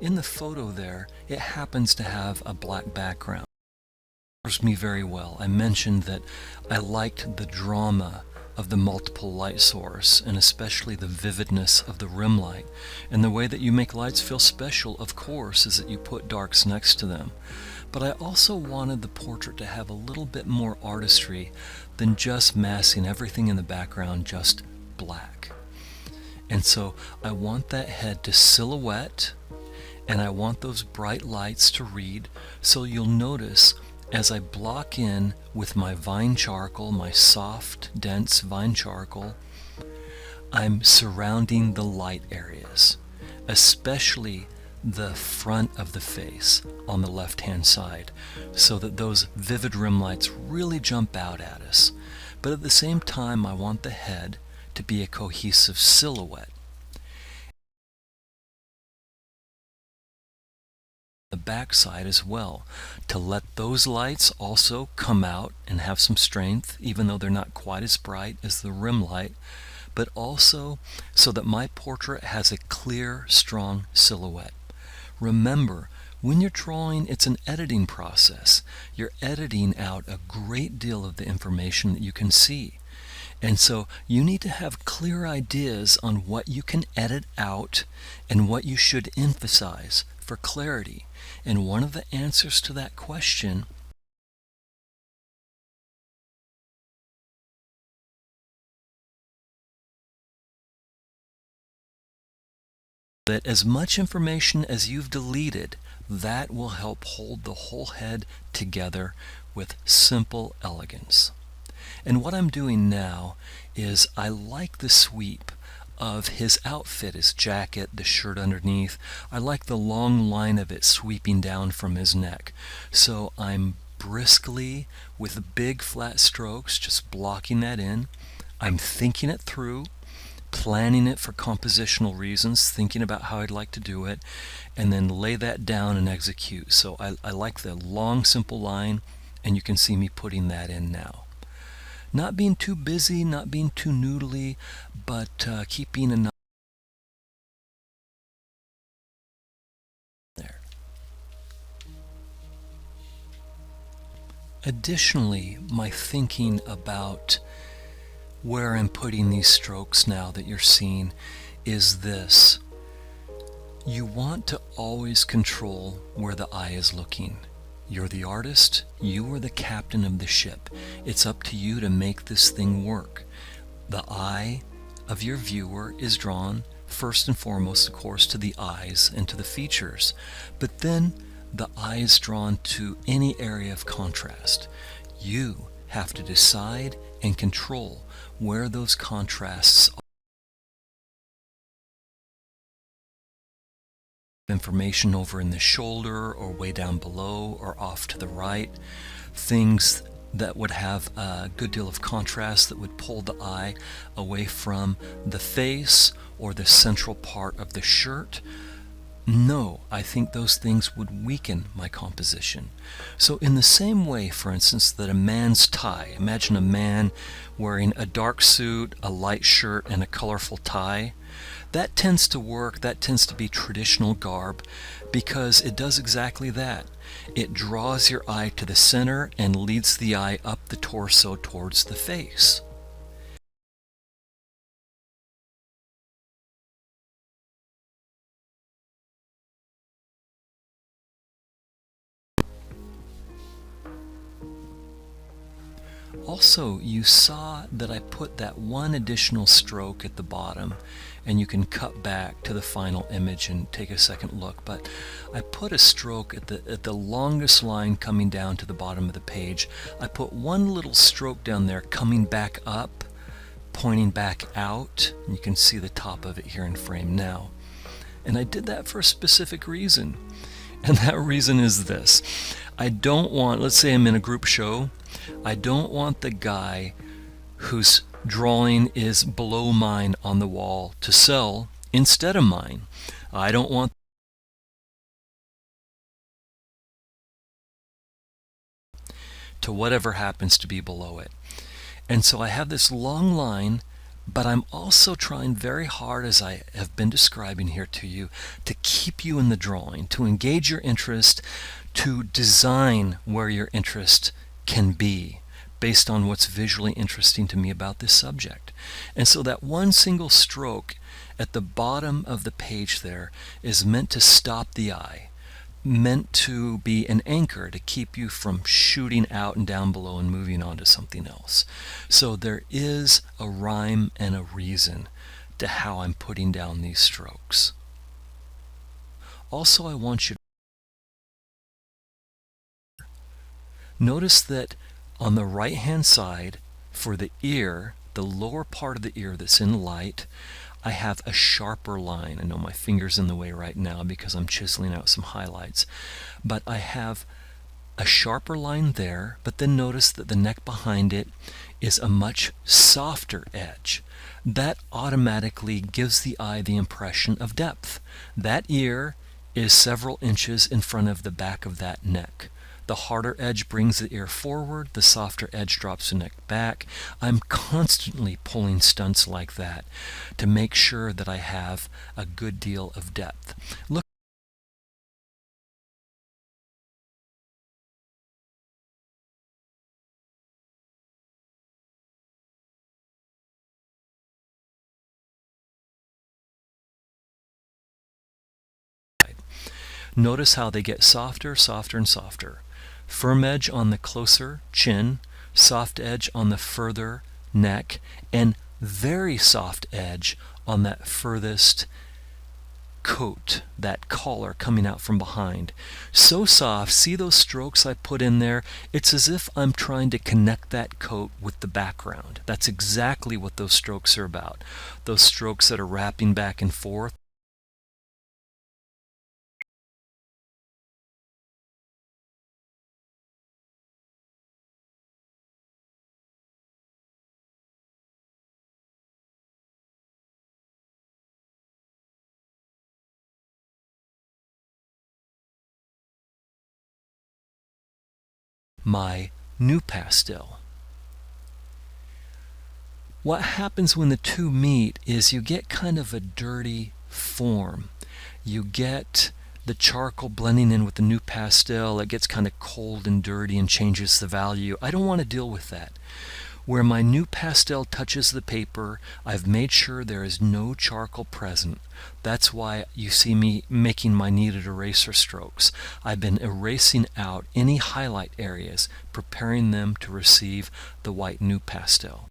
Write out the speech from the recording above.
In the photo there, it happens to have a black background. It serves me very well. I mentioned that I liked the drama of the multiple light source, and especially the vividness of the rim light. And the way that you make lights feel special, of course, is that you put darks next to them. But I also wanted the portrait to have a little bit more artistry than just massing everything in the background just black. And so I want that head to silhouette, and I want those bright lights to read. So you'll notice as I block in with my vine charcoal, my soft, dense vine charcoal, I'm surrounding the light areas, especially the front of the face on the left-hand side, so that those vivid rim lights really jump out at us. But at the same time, I want the head to be a cohesive silhouette. The backside as well, to let those lights also come out and have some strength, even though they're not quite as bright as the rim light, but also so that my portrait has a clear, strong silhouette. Remember, when you're drawing, it's an editing process. You're editing out a great deal of the information that you can see. And so you need to have clear ideas on what you can edit out and what you should emphasize for clarity. And one of the answers to that question that as much information as you've deleted, that will help hold the whole head together with simple elegance. And what I'm doing now is I like the sweep of his outfit, his jacket, the shirt underneath. I like the long line of it sweeping down from his neck. So I'm briskly, with big flat strokes, just blocking that in. I'm thinking it through, planning it for compositional reasons, thinking about how I'd like to do it, and then lay that down and execute. So I like the long, simple line, and you can see me putting that in now. Not being too busy, not being too noodly, but keeping enough there. Additionally, my thinking about where I'm putting these strokes now that you're seeing is this. You want to always control where the eye is looking. You're the artist, you are the captain of the ship. It's up to you to make this thing work. The eye of your viewer is drawn first and foremost, of course, to the eyes and to the features, but then the eye is drawn to any area of contrast. You have to decide and control where those contrasts are. Information over in the shoulder or way down below or off to the right, things that would have a good deal of contrast that would pull the eye away from the face or the central part of the shirt. No, I think those things would weaken my composition. So in the same way, for instance, that a man's tie, imagine a man wearing a dark suit, a light shirt, and a colorful tie. That tends to work, that tends to be traditional garb, because it does exactly that. It draws your eye to the center and leads the eye up the torso towards the face. Also, you saw that I put that one additional stroke at the bottom, and you can cut back to the final image and take a second look, but I put a stroke at the longest line coming down to the bottom of the page. I put one little stroke down there coming back up, pointing back out, and you can see the top of it here in frame now. And I did that for a specific reason, and that reason is this. I don't want, let's say I'm in a group show, I don't want the guy whose drawing is below mine on the wall to sell instead of mine. I don't want to whatever happens to be below it. And so I have this long line But I'm also trying very hard, as I have been describing here to you, to keep you in the drawing, to engage your interest, to design where your interest can be based on what's visually interesting to me about this subject. And so that one single stroke at the bottom of the page there is meant to stop the eye, meant to be an anchor to keep you from shooting out and down below and moving on to something else. So there is a rhyme and a reason to how I'm putting down these strokes. Also, I want you to notice that on the right hand side for the ear, the lower part of the ear that's in light, I have a sharper line. I know my finger's in the way right now because I'm chiseling out some highlights, but I have a sharper line there, but then notice that the neck behind it is a much softer edge. That automatically gives the eye the impression of depth. That ear is several inches in front of the back of that neck. The harder edge brings the ear forward, the softer edge drops the neck back. I'm constantly pulling stunts like that to make sure that I have a good deal of depth. Look, notice how they get softer, softer, and softer. Firm edge on the closer chin, soft edge on the further neck, and very soft edge on that furthest coat, that collar coming out from behind. So soft. See those strokes I put in there? It's as if I'm trying to connect that coat with the background. That's exactly what those strokes are about. Those strokes that are wrapping back and forth. My new pastel. What happens when the two meet is you get kind of a dirty form. You get the charcoal blending in with the new pastel. It gets kind of cold and dirty and changes the value. I don't want to deal with that. Where my new pastel touches the paper, I've made sure there is no charcoal present. That's why you see me making my kneaded eraser strokes. I've been erasing out any highlight areas, preparing them to receive the white new pastel.